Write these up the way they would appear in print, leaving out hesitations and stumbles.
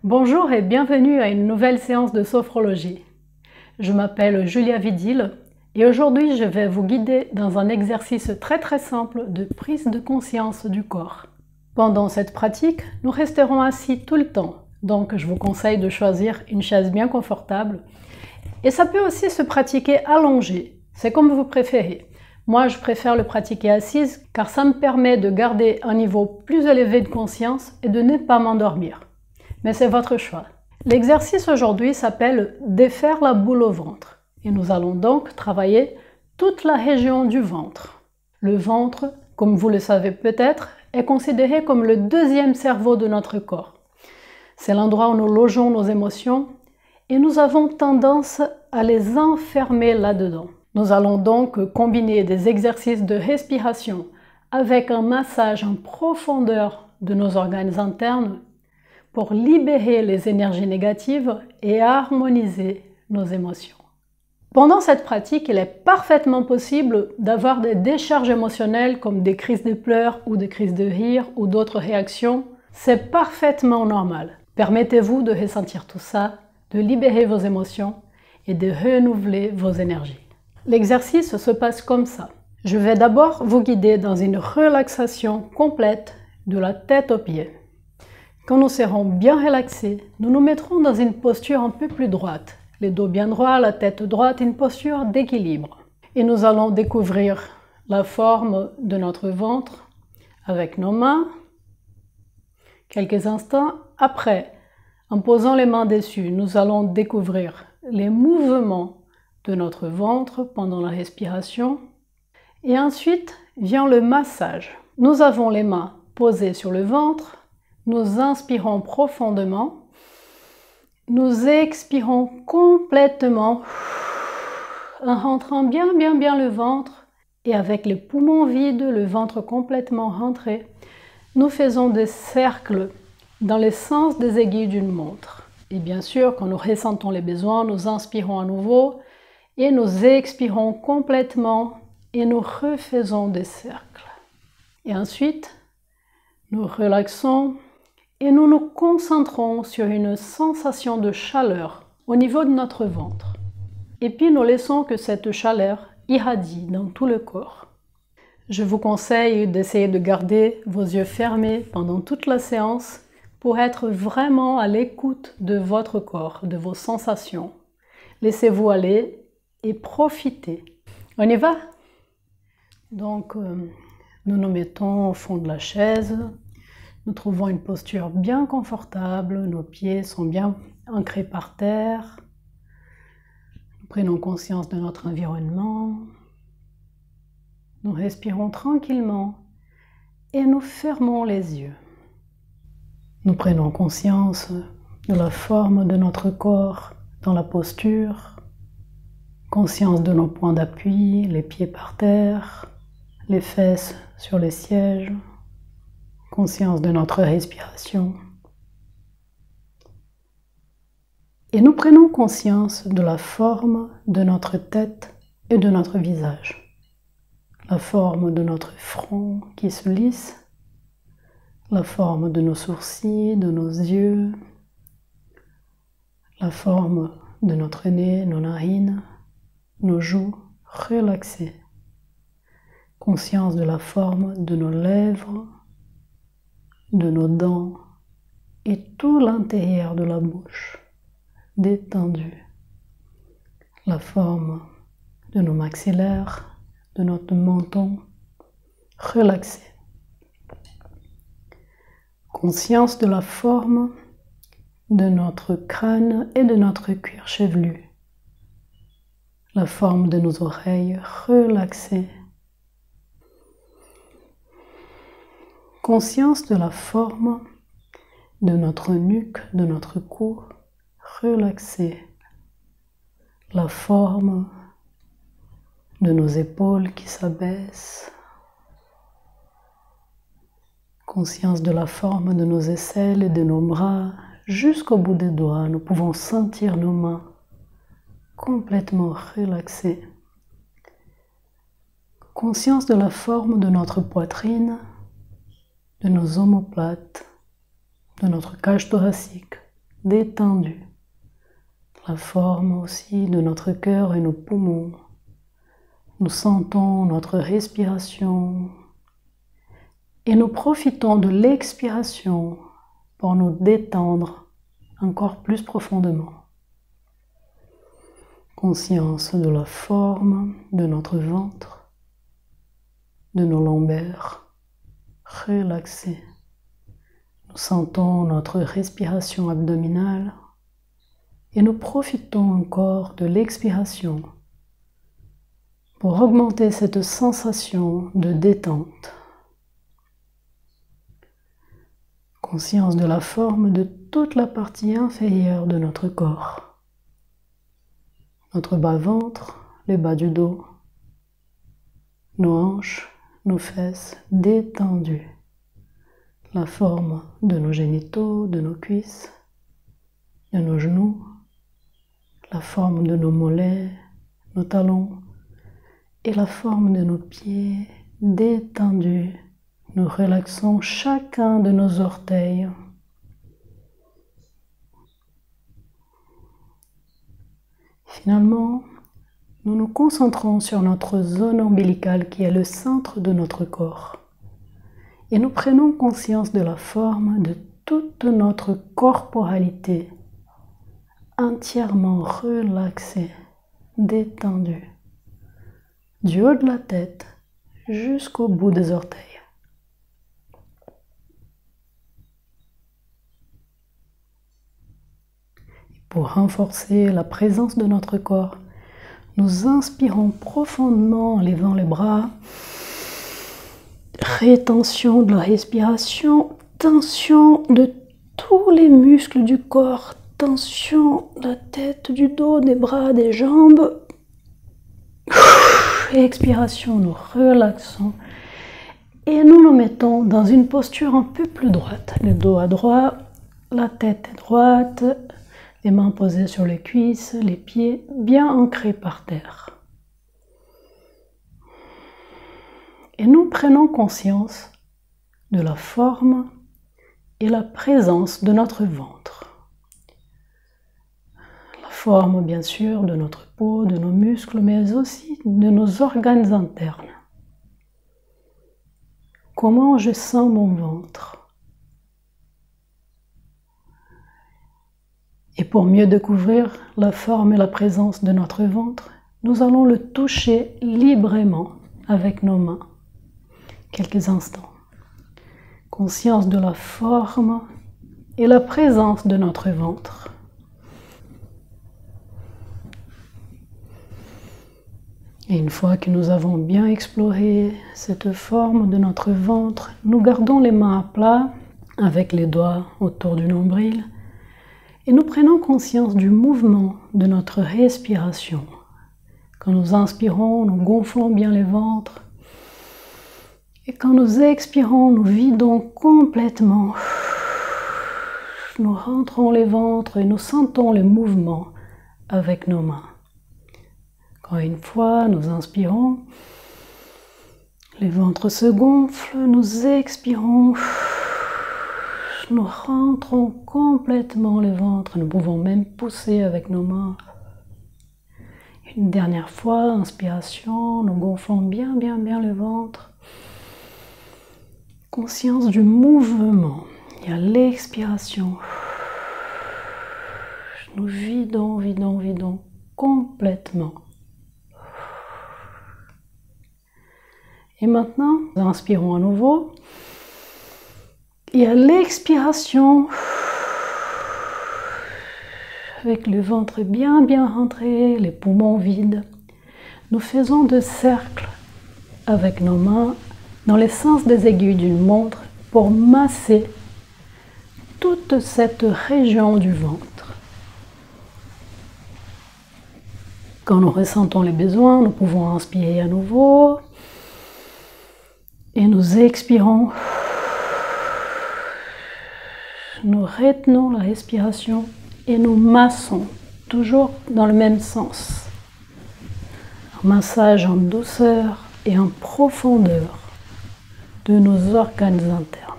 Bonjour et bienvenue à une nouvelle séance de sophrologie. Je m'appelle Julia Vidil et aujourd'hui je vais vous guider dans un exercice très simple de prise de conscience du corps. Pendant cette pratique, nous resterons assis tout le temps, donc je vous conseille de choisir une chaise bien confortable. Et ça peut aussi se pratiquer allongé, c'est comme vous préférez. Moi, je préfère le pratiquer assise car ça me permet de garder un niveau plus élevé de conscience et de ne pas m'endormir. Mais c'est votre choix. L'exercice aujourd'hui s'appelle « Défaire la boule au ventre » et nous allons donc travailler toute la région du ventre. Le ventre, comme vous le savez peut-être, est considéré comme le deuxième cerveau de notre corps. C'est l'endroit où nous logeons nos émotions et nous avons tendance à les enfermer là-dedans. Nous allons donc combiner des exercices de respiration avec un massage en profondeur de nos organes internes pour libérer les énergies négatives et harmoniser nos émotions. Pendant cette pratique, il est parfaitement possible d'avoir des décharges émotionnelles comme des crises de pleurs ou des crises de rire ou d'autres réactions. C'est parfaitement normal. Permettez-vous de ressentir tout ça, de libérer vos émotions et de renouveler vos énergies. L'exercice se passe comme ça. Je vais d'abord vous guider dans une relaxation complète de la tête aux pieds. Quand nous serons bien relaxés, nous nous mettrons dans une posture un peu plus droite. Les dos bien droits, la tête droite, une posture d'équilibre. Et nous allons découvrir la forme de notre ventre avec nos mains. Quelques instants après, en posant les mains dessus, nous allons découvrir les mouvements de notre ventre pendant la respiration. Et ensuite vient le massage. Nous avons les mains posées sur le ventre. Nous inspirons profondément, nous expirons complètement en rentrant bien le ventre et avec les poumons vides, le ventre complètement rentré, nous faisons des cercles dans le sens des aiguilles d'une montre. Et bien sûr, quand nous ressentons les besoins, nous inspirons à nouveau et nous expirons complètement et nous refaisons des cercles. Et ensuite, nous relaxons. Et nous nous concentrons sur une sensation de chaleur au niveau de notre ventre. Et puis nous laissons que cette chaleur irradie dans tout le corps. Je vous conseille d'essayer de garder vos yeux fermés pendant toute la séance pour être vraiment à l'écoute de votre corps, de vos sensations. Laissez-vous aller et profitez. On y va? Donc, nous nous mettons au fond de la chaise. Nous trouvons une posture bien confortable, nos pieds sont bien ancrés par terre. Nous prenons conscience de notre environnement. Nous respirons tranquillement et nous fermons les yeux. Nous prenons conscience de la forme de notre corps dans la posture, conscience de nos points d'appui, les pieds par terre, les fesses sur les sièges. Conscience de notre respiration. Et nous prenons conscience de la forme de notre tête et de notre visage. La forme de notre front qui se lisse, la forme de nos sourcils, de nos yeux, la forme de notre nez, nos narines, nos joues relaxées. Conscience de la forme de nos lèvres, de nos dents et tout l'intérieur de la bouche détendu. La forme de nos maxillaires, de notre menton relaxé. Conscience de la forme de notre crâne et de notre cuir chevelu. La forme de nos oreilles relaxées. Conscience de la forme de notre nuque, de notre cou, relaxée. La forme de nos épaules qui s'abaissent. Conscience de la forme de nos aisselles et de nos bras jusqu'au bout des doigts. Nous pouvons sentir nos mains complètement relaxées. Conscience de la forme de notre poitrine, de nos omoplates, de notre cage thoracique, détendu. La forme aussi de notre cœur et nos poumons. Nous sentons notre respiration et nous profitons de l'expiration pour nous détendre encore plus profondément. Conscience de la forme de notre ventre, de nos lombaires, relaxés. Nous sentons notre respiration abdominale et nous profitons encore de l'expiration pour augmenter cette sensation de détente. Conscience de la forme de toute la partie inférieure de notre corps. Notre bas-ventre, les bas du dos, nos hanches, nos fesses détendues. La forme de nos génitaux, de nos cuisses, de nos genoux, la forme de nos mollets, nos talons et la forme de nos pieds détendus. Nous relaxons chacun de nos orteils. Finalement, nous nous concentrons sur notre zone ombilicale qui est le centre de notre corps. Et nous prenons conscience de la forme de toute notre corporalité, entièrement relaxée, détendue, du haut de la tête jusqu'au bout des orteils. Pour renforcer la présence de notre corps, nous inspirons profondément en levant les bras. Rétention de la respiration, tension de tous les muscles du corps, tension de la tête, du dos, des bras, des jambes. Expiration, nous relaxons et nous nous mettons dans une posture un peu plus droite. Le dos à droite, la tête est droite, les mains posées sur les cuisses, les pieds bien ancrés par terre. Et nous prenons conscience de la forme et la présence de notre ventre. La forme, bien sûr, de notre peau, de nos muscles, mais aussi de nos organes internes. Comment je sens mon ventre? Et pour mieux découvrir la forme et la présence de notre ventre, nous allons le toucher librement avec nos mains. Quelques instants. Conscience de la forme et la présence de notre ventre. Et une fois que nous avons bien exploré cette forme de notre ventre, nous gardons les mains à plat avec les doigts autour du nombril et nous prenons conscience du mouvement de notre respiration. Quand nous inspirons, nous gonflons bien les ventres. Et quand nous expirons, nous vidons complètement. Nous rentrons les ventres et nous sentons les mouvements avec nos mains. Quand une fois nous inspirons, les ventres se gonflent, nous expirons, nous rentrons complètement les ventres. Nous pouvons même pousser avec nos mains. Une dernière fois, inspiration, nous gonflons bien le ventre. Conscience du mouvement et à l'expiration, nous vidons complètement. Et maintenant, nous inspirons à nouveau et à l'expiration, avec le ventre bien rentré, les poumons vides, nous faisons des cercles avec nos mains dans les sens des aiguilles d'une montre pour masser toute cette région du ventre. Quand nous ressentons les besoins, nous pouvons inspirer à nouveau et nous expirons. Nous retenons la respiration et nous massons, toujours dans le même sens. Un massage en douceur et en profondeur de nos organes internes.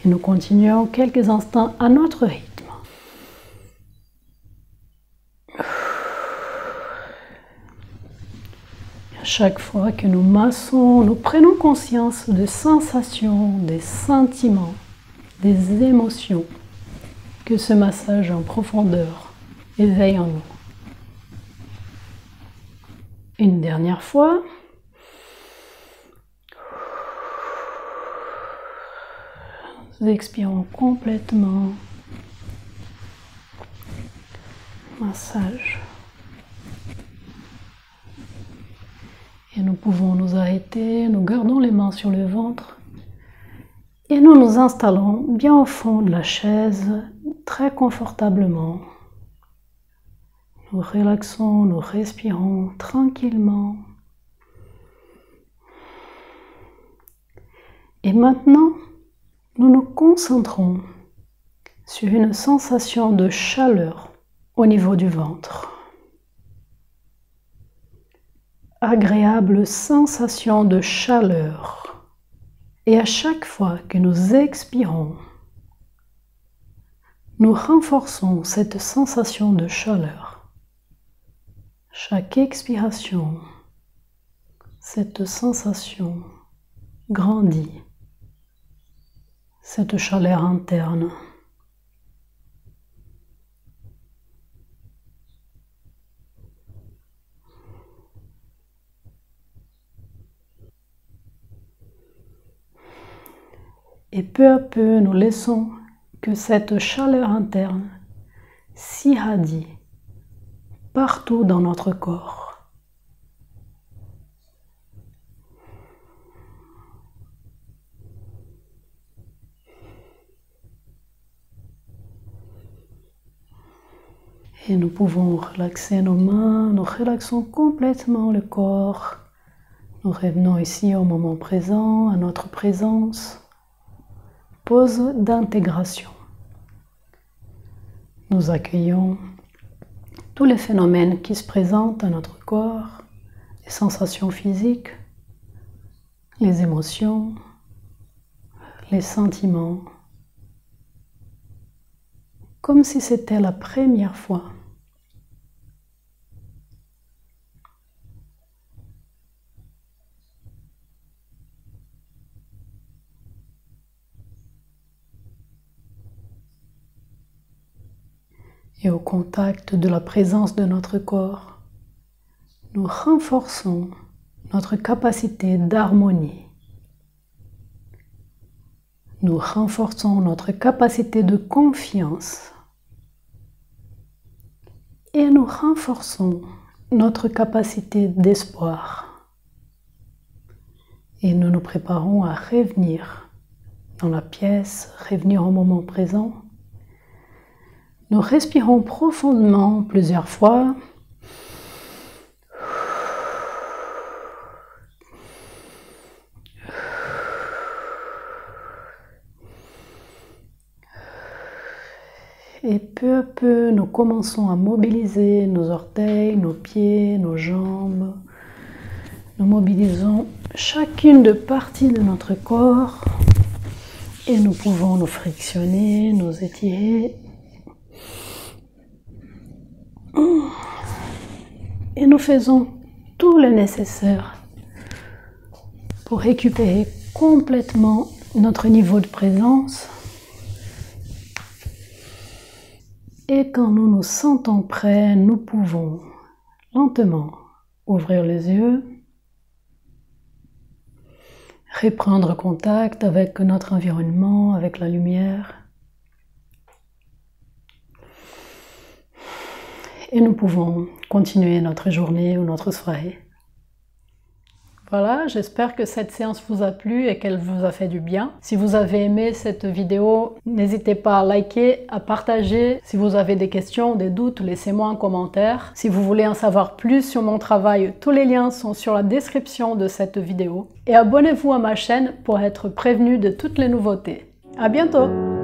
Et nous continuons quelques instants à notre rythme. À chaque fois que nous massons, nous prenons conscience des sensations, des sentiments, des émotions que ce massage en profondeur éveille en nous. Une dernière fois. Nous expirons complètement. Massage. Et nous pouvons nous arrêter, nous gardons les mains sur le ventre et nous nous installons bien au fond de la chaise, très confortablement. Nous relaxons, nous respirons tranquillement. Et maintenant, nous nous concentrons sur une sensation de chaleur au niveau du ventre. Agréable sensation de chaleur. Et à chaque fois que nous expirons, nous renforçons cette sensation de chaleur. Chaque expiration, cette sensation grandit, cette chaleur interne. Et peu à peu, nous laissons que cette chaleur interne s'irradie partout dans notre corps. Et nous pouvons relaxer nos mains, nous relaxons complètement le corps. Nous revenons ici au moment présent, à notre présence. Pause d'intégration. Nous accueillons tous les phénomènes qui se présentent à notre corps, les sensations physiques, les émotions, les sentiments, comme si c'était la première fois. Et au contact de la présence de notre corps, nous renforçons notre capacité d'harmonie. Nous renforçons notre capacité de confiance. Et nous renforçons notre capacité d'espoir. Et nous nous préparons à revenir dans la pièce, revenir au moment présent. Nous respirons profondément plusieurs fois. Et peu à peu, nous commençons à mobiliser nos orteils, nos pieds, nos jambes. Nous mobilisons chacune des parties de notre corps et nous pouvons nous frictionner, nous étirer. Et nous faisons tout le nécessaire pour récupérer complètement notre niveau de présence. Et quand nous nous sentons prêts, nous pouvons lentement ouvrir les yeux, reprendre contact avec notre environnement, avec la lumière. Et nous pouvons continuer notre journée ou notre soirée. Voilà, j'espère que cette séance vous a plu et qu'elle vous a fait du bien. Si vous avez aimé cette vidéo, n'hésitez pas à liker, à partager. Si vous avez des questions, des doutes, laissez-moi un commentaire. Si vous voulez en savoir plus sur mon travail, tous les liens sont sur la description de cette vidéo. Et abonnez-vous à ma chaîne pour être prévenu de toutes les nouveautés. À bientôt!